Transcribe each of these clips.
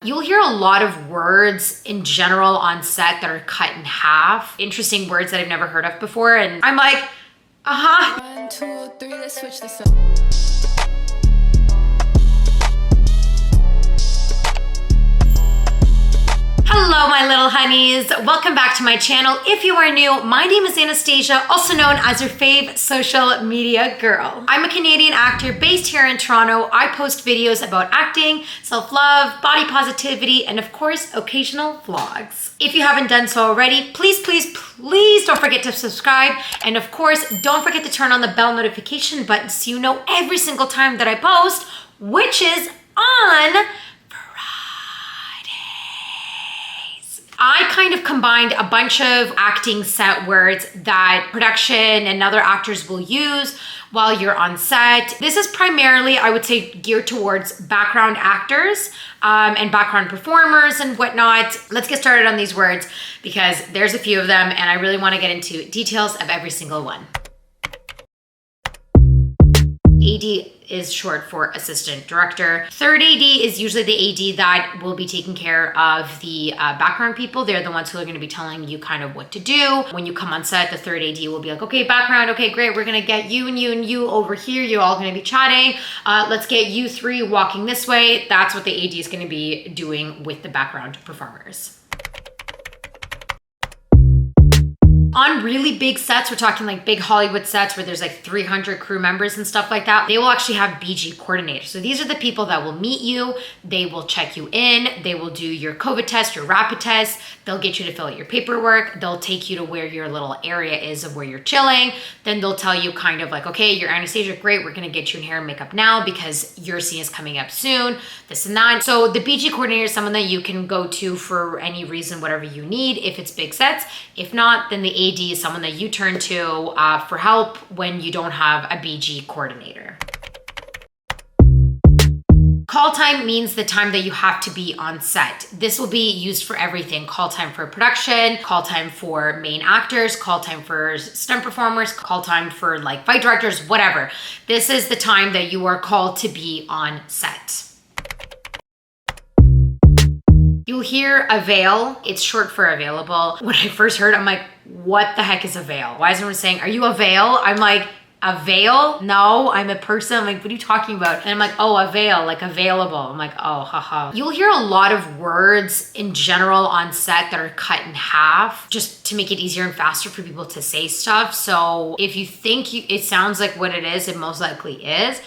You'll hear a lot of words in general on set that are cut in half. Interesting words that I've never heard of before. And I'm like, uh-huh. 1, 2, 3, let's switch this up. Hello, my little honeys. Welcome back to my channel. If you are new, my name is Anastasia, also known as your fave social media girl. I'm a Canadian actor based here in Toronto. I post videos about acting, self-love, body positivity, and of course, occasional vlogs. If you haven't done so already, please don't forget to subscribe. And of course, don't forget to turn on the bell notification button so you know every single time that I post, which is on I kind of combined a bunch of acting set words that production and other actors will use while you're on set. This is primarily, I would say, geared towards background actors and background performers and whatnot. Let's get started on these words because there's a few of them and I really want to get into details of every single one. AD is short for assistant director. Third AD is usually the AD that will be taking care of the background people. They're the ones who are going to be telling you kind of what to do. When you come on set, the third AD will be like, okay, background, okay, great. We're going to get you and you and you over here. You're all going to be chatting. Let's get you three walking this way. That's what the AD is going to be doing with the background performers. On really big sets, we're talking like big Hollywood sets where there's like 300 crew members and stuff like that, they will actually have BG coordinators. So these are the people that will meet you, they will check you in, they will do your COVID test, your rapid test, they'll get you to fill out your paperwork, they'll take you to where your little area is of where you're chilling, then they'll tell you kind of like, okay, you're Anastasia, great, we're gonna get you in hair and makeup now because your scene is coming up soon, this and that. So the BG coordinator is someone that you can go to for any reason, whatever you need, if it's big sets. If not, then the AD is someone that you turn to for help when you don't have a BG coordinator. Call time means the time that you have to be on set. This will be used for everything. Call time for production, call time for main actors, call time for stunt performers, call time for like fight directors, whatever. This is the time that you are called to be on set. You'll hear avail. It's short for available. When I first heard it, I'm like, what the heck is avail? Why is everyone saying, are you avail? I'm like, avail? No, I'm a person. I'm like, what are you talking about? And I'm like, oh, avail, like available. I'm like, oh, haha. You'll hear a lot of words in general on set that are cut in half just to make it easier and faster for people to say stuff. So if you think it sounds like what it is, it most likely is.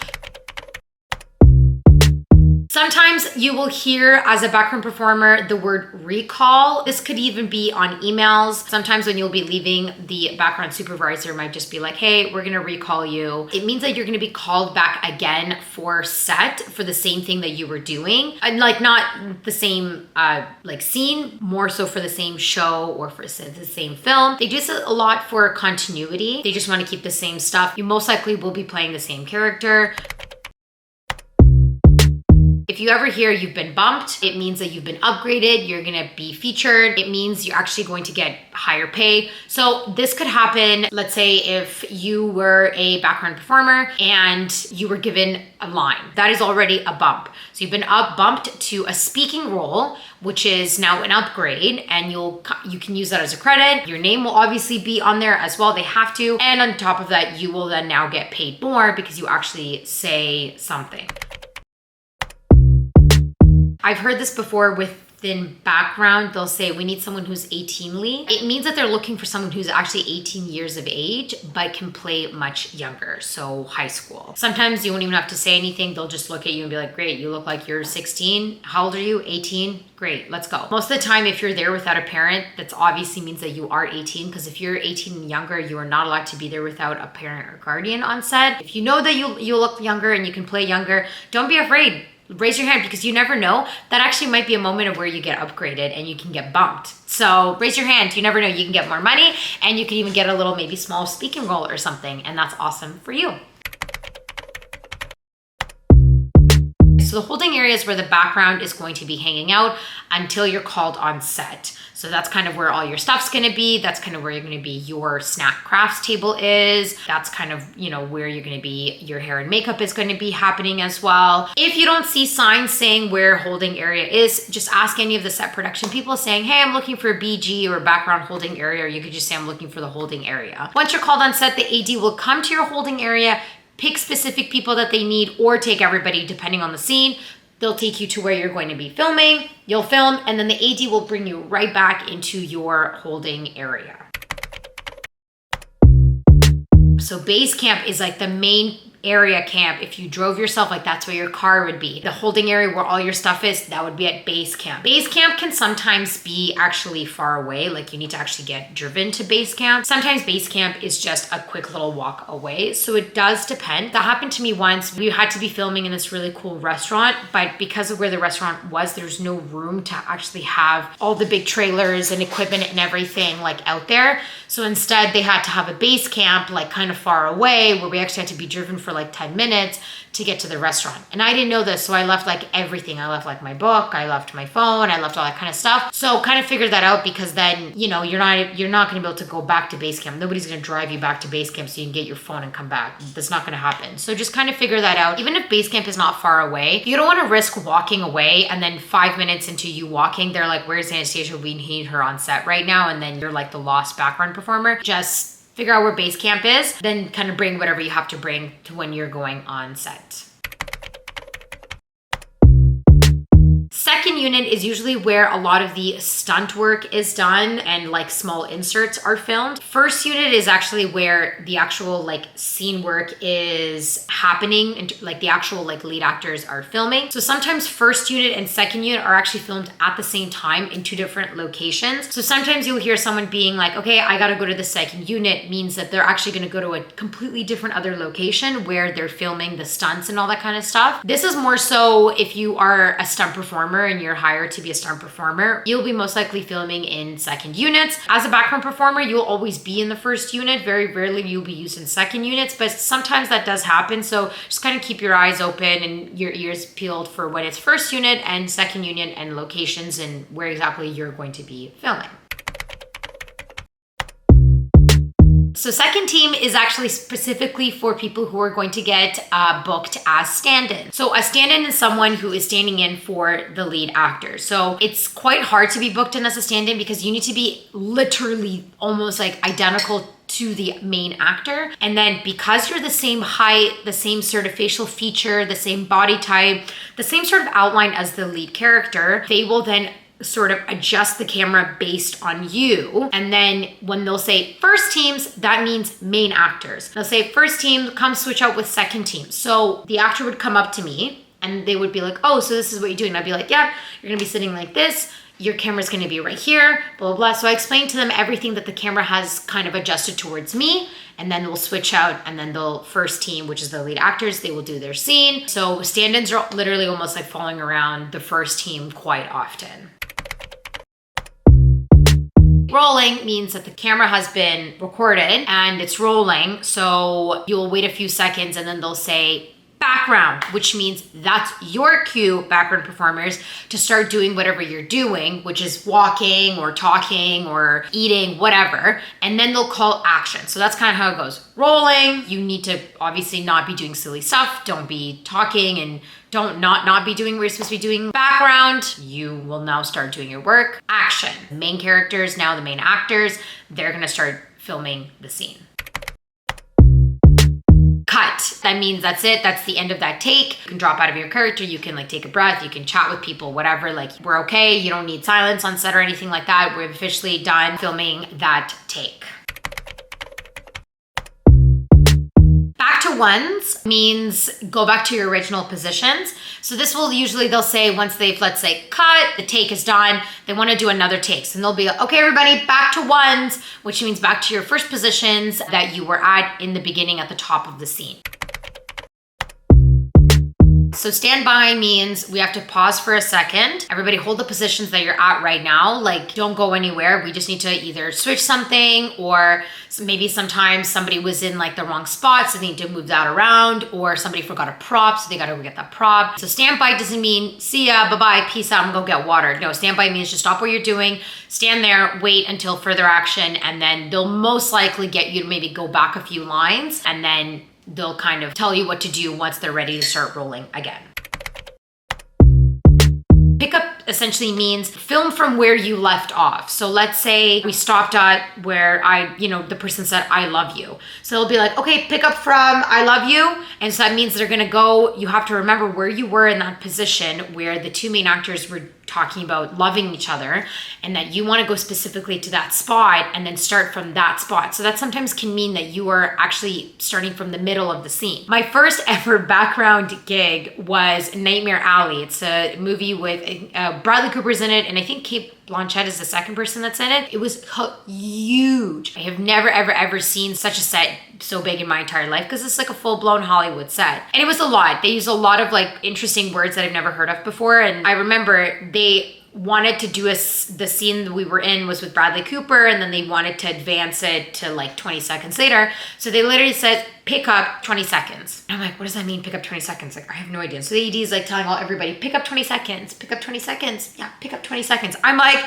Sometimes you will hear as a background performer the word recall. This could even be on emails. Sometimes when you'll be leaving, the background supervisor might just be like, hey, we're gonna recall you. It means that you're gonna be called back again for set for the same thing that you were doing. And like not the same like scene, more so for the same show or for the same film. They do this a lot for continuity. They just wanna keep the same stuff. You most likely will be playing the same character. If you ever hear you've been bumped, it means that you've been upgraded, you're gonna be featured. It means you're actually going to get higher pay. So this could happen, let's say if you were a background performer and you were given a line, that is already a bump. So you've been bumped to a speaking role, which is now an upgrade, and you can use that as a credit. Your name will obviously be on there as well, they have to. And on top of that, you will then now get paid more because you actually say something. I've heard this before within background, they'll say, we need someone who's 18ly. It means that they're looking for someone who's actually 18 years of age, but can play much younger, so high school. Sometimes you won't even have to say anything. They'll just look at you and be like, great, you look like you're 16. How old are you? 18? Great, let's go. Most of the time, if you're there without a parent, that obviously means that you are 18, because if you're 18 and younger, you are not allowed to be there without a parent or guardian on set. If you know that you look younger and you can play younger, don't be afraid. Raise your hand because you never know. That actually might be a moment of where you get upgraded and you can get bumped. So raise your hand. You never know. You can get more money and you can even get a little maybe small speaking role or something. And that's awesome for you. So So the holding area is where the background is going to be hanging out until you're called on set. So that's kind of where all your stuff's gonna be. That's kind of where you're gonna be, your snack crafts table is. That's kind of, you know, where you're gonna be, your hair and makeup is gonna be happening as well. If you don't see signs saying where holding area is, just ask any of the set production people saying, hey, I'm looking for a BG or background holding area, or you could just say, I'm looking for the holding area. Once you're called on set, the AD will come to your holding area, pick specific people that they need, or take everybody depending on the scene. They'll take you to where you're going to be filming, you'll film, and then the AD will bring you right back into your holding area. So base camp is like the main area camp. If you drove yourself, like that's where your car would be. The holding area where all your stuff is, that would be at base camp. Base camp can sometimes be actually far away, like you need to actually get driven to base camp. Sometimes base camp is just a quick little walk away. So it does depend. That happened to me once. We had to be filming in this really cool restaurant, but because of where the restaurant was, there's no room to actually have all the big trailers and equipment and everything like out there. So instead they had to have a base camp like kind of far away where we actually had to be driven for like 10 minutes to get to the restaurant. And I didn't know this, so I left like everything. I left like my book, I left my phone, I left all that kind of stuff. So kind of figured that out, because then, you know, you're not gonna be able to go back to base camp. Nobody's gonna drive you back to base camp so you can get your phone and come back. That's not gonna happen. So just kind of figure that out. Even if base camp is not far away, you don't wanna risk walking away and then 5 minutes into you walking, they're like, where's Anastasia? We need her on set right now. And then you're like the lost background performer. Just figure out where base camp is, then kind of bring whatever you have to bring to when you're going on set. Second unit is usually where a lot of the stunt work is done and like small inserts are filmed. First unit is actually where the actual like scene work is happening and like the actual like lead actors are filming. So sometimes first unit and second unit are actually filmed at the same time in two different locations. So sometimes you'll hear someone being like, okay, I gotta go to the second unit, means that they're actually gonna go to a completely different other location where they're filming the stunts and all that kind of stuff. This is more so if you are a stunt performer and you're hired to be a stunt performer, you'll be most likely filming in second units. As a background performer, you'll always be in the first unit. Very rarely you'll be used in second units, but sometimes that does happen. So just kind of keep your eyes open and your ears peeled for when it's first unit and second unit and locations and where exactly you're going to be filming. So second team is actually specifically for people who are going to get booked as stand-in. So a stand-in is someone who is standing in for the lead actor. So it's quite hard to be booked in as a stand-in because you need to be literally almost like identical to the main actor. And then because you're the same height, the same sort of facial feature, the same body type, the same sort of outline as the lead character, they will then sort of adjust the camera based on you. And then when they'll say first teams, that means main actors. They'll say first team, come switch out with second team. So the actor would come up to me and they would be like, oh, so this is what you're doing. And I'd be like, yeah, you're gonna be sitting like this. Your camera's gonna be right here, blah, blah, blah. So I explained to them everything that the camera has kind of adjusted towards me, and then we'll switch out, and then they'll first team, which is the lead actors, they will do their scene. So stand-ins are literally almost like following around the first team quite often. Rolling means that the camera has been recorded and it's rolling. So you'll wait a few seconds and then they'll say background, which means that's your cue, background performers, to start doing whatever you're doing, which is walking or talking or eating, whatever. And then they'll call action. So that's kind of how it goes. Rolling, you need to obviously not be doing silly stuff. Don't be talking and don't not be doing what you're supposed to be doing. Background, you will now start doing your work. Action, main characters, now the main actors, they're gonna start filming the scene. Cut, that means that's it, that's the end of that take. You can drop out of your character, you can like take a breath, you can chat with people, whatever, like we're okay, you don't need silence on set or anything like that. We're officially done filming that take. Back to ones means go back to your original positions. So this will usually, they'll say once they've, let's say, cut, the take is done, they want to do another take. So they'll be like, okay, everybody, back to ones, which means back to your first positions that you were at in the beginning at the top of the scene. So standby means we have to pause for a second. Everybody hold the positions that you're at right now. Like, don't go anywhere. We just need to either switch something, or maybe sometimes somebody was in like the wrong spot, so they need to move that around, or somebody forgot a prop, so they got to go get that prop. So standby doesn't mean see ya, bye-bye, peace out, I'm gonna go get water. No, standby means just stop what you're doing, stand there, wait until further action, and then they'll most likely get you to maybe go back a few lines, and then they'll kind of tell you what to do once they're ready to start rolling again. Pickup essentially means film from where you left off. So let's say we stopped at where the person said, I love you. So they'll be like, okay, pick up from I love you. And so that means they're gonna go, you have to remember where you were in that position where the two main actors were talking about loving each other, and that you want to go specifically to that spot and then start from that spot. So that sometimes can mean that you are actually starting from the middle of the scene. My first ever background gig was Nightmare Alley. It's a movie with Bradley Cooper's in it, and I think Kate Blanchett is the second person that's in it. It was huge. I have never, ever seen such a set so big in my entire life, because it's like a full-blown Hollywood set. And it was a lot. They used a lot of like interesting words that I've never heard of before. And I remember they wanted to do the scene that we were in was with Bradley Cooper, and then they wanted to advance it to like 20 seconds later. So they literally said, pick up 20 seconds. And I'm like, what does that mean, pick up 20 seconds? Like, I have no idea. So the AD is like telling everybody, pick up 20 seconds, pick up 20 seconds. Yeah, pick up 20 seconds. I'm like,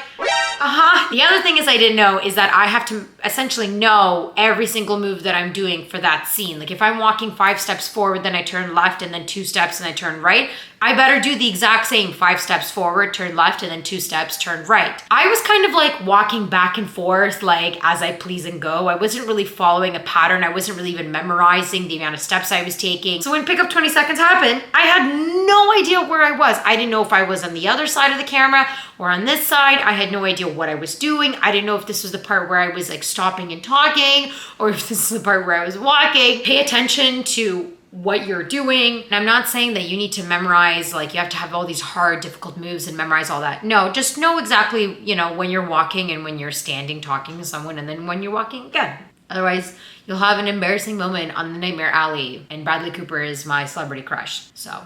The other thing is I didn't know is that I have to essentially know every single move that I'm doing for that scene. Like if I'm walking 5 steps forward, then I turn left, and then 2 steps and I turn right, I better do the exact same 5 steps forward, turn left, and then 2 steps, turn right. I was kind of like walking back and forth, like as I please and go. I wasn't really following a pattern. I wasn't really even memorizing the amount of steps I was taking. So when pick up 20 seconds happened, I had no idea where I was. I didn't know if I was on the other side of the camera or on this side. I had no idea what I was doing. I didn't know if this was the part where I was like stopping and talking, or if this is the part where I was walking. Pay attention to what you're doing. And I'm not saying that you need to memorize, like you have to have all these hard, difficult moves and memorize all that. No, just know exactly, when you're walking and when you're standing talking to someone, and then when you're walking again. Otherwise, you'll have an embarrassing moment on the Nightmare Alley, and Bradley Cooper is my celebrity crush, so.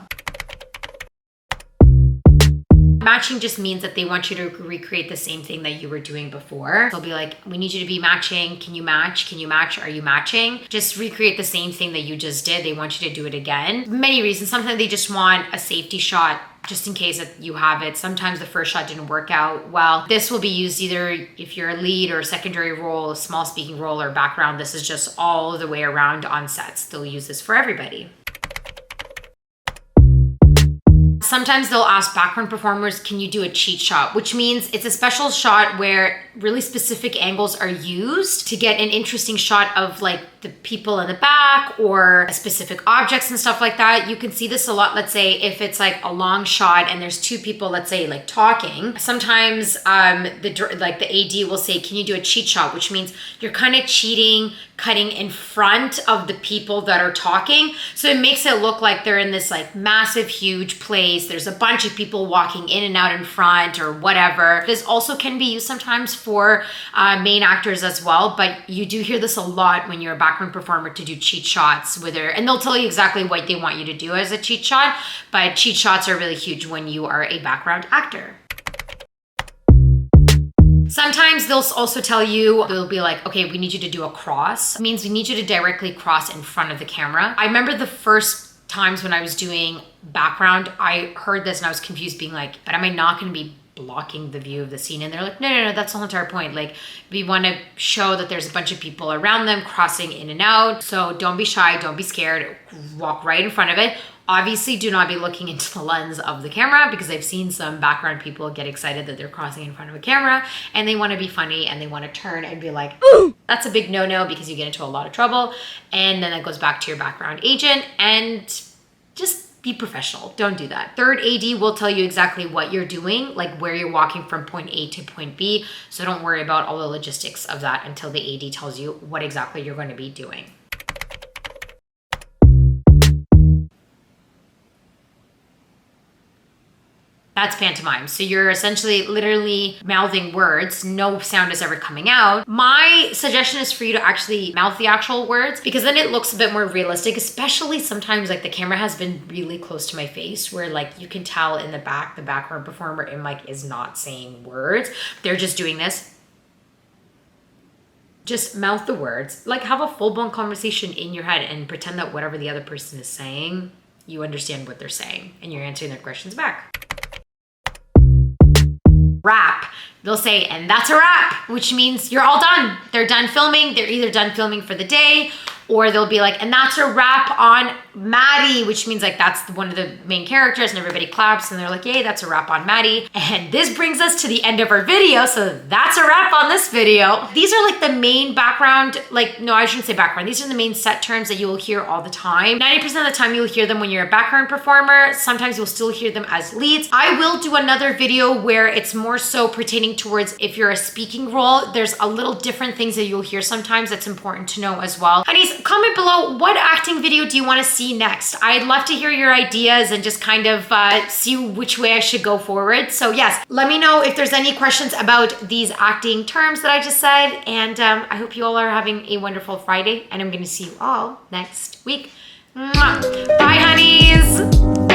Matching just means that they want you to recreate the same thing that you were doing before. They'll be like, we need you to be matching. Can you match? Can you match? Are you matching? Just recreate the same thing that you just did. They want you to do it again. Many reasons. Sometimes they just want a safety shot just in case that you have it. Sometimes the first shot didn't work out well. This will be used either if you're a lead or a secondary role, a small speaking role, or background. This is just all the way around on sets. They'll use this for everybody. Sometimes they'll ask background performers, can you do a cheat shot? Which means it's a special shot where really specific angles are used to get an interesting shot of like the people in the back or specific objects and stuff like that. You can see this a lot. Let's say if it's like a long shot and there's 2 people, let's say like talking. Sometimes the AD will say, can you do a cheat shot? Which means you're kind of cheating, cutting in front of the people that are talking. So it makes it look like they're in this like massive, huge place. There's a bunch of people walking in and out in front or whatever. This also can be used sometimes for main actors as well, but you do hear this a lot when you're a background performer to do cheat shots and they'll tell you exactly what they want you to do as a cheat shot, but cheat shots are really huge when you are a background actor. Sometimes they'll also tell you, they'll be like, okay, we need you to do a cross. It means we need you to directly cross in front of the camera. I remember the first times when I was doing background, I heard this and I was confused, being like, but am I not going to be blocking the view of the scene? And they're like, no, that's the whole entire point. Like, we want to show that there's a bunch of people around them crossing in and out. So don't be shy, don't be scared, walk right in front of it. Obviously, do not be looking into the lens of the camera, because I've seen some background people get excited that they're crossing in front of a camera and they want to be funny and they want to turn and be like, ooh, that's a big no-no, because you get into a lot of trouble. And then that goes back to your background agent, and just be professional. Don't do that. Third AD will tell you exactly what you're doing, like where you're walking from point A to point B. So don't worry about all the logistics of that until the AD tells you what exactly you're going to be doing. That's pantomime. So you're essentially literally mouthing words. No sound is ever coming out. My suggestion is for you to actually mouth the actual words because then it looks a bit more realistic, especially sometimes like the camera has been really close to my face where like you can tell in the background performer in like is not saying words. They're just doing this. Just mouth the words. Like have a full-blown conversation in your head and pretend that whatever the other person is saying, you understand what they're saying and you're answering their questions back. Wrap. They'll say, and that's a wrap, which means you're all done. They're done filming. They're either done filming for the day or they'll be like, and that's a wrap on Maddie, which means like that's one of the main characters and everybody claps and they're like, yay, that's a wrap on Maddie. And this brings us to the end of our video. So that's a wrap on this video. These are like the main background, like, no, I shouldn't say background. These are the main set terms that you will hear all the time. 90% of the time you'll hear them when you're a background performer. Sometimes you'll still hear them as leads. I will do another video where it's more so pertaining towards if you're a speaking role, there's a little different things that you'll hear sometimes that's important to know as well. Honeys, comment below what acting video do you want to see next? I'd love to hear your ideas and just kind of see which way I should go forward. So yes, let me know if there's any questions about these acting terms that I just said. And I hope you all are having a wonderful Friday and I'm going to see you all next week. Mwah. Bye, honeys.